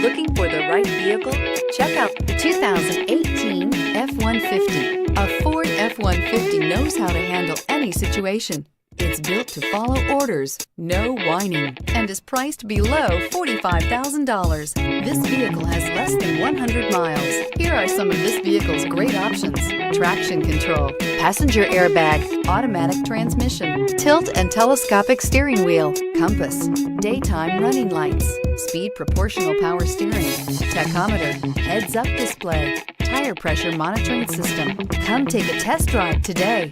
Looking for the right vehicle? Check out the 2018 F-150. A Ford F-150 knows how to handle any situation. It's built to follow orders, no whining, and is priced below $45,000. This vehicle has less than 100 miles. Here are some of this vehicle's great options: traction control, passenger airbag, automatic transmission, tilt and telescopic steering wheel, compass, daytime running lights, speed proportional power steering, tachometer, heads-up display, tire pressure monitoring system. Come take a test drive today.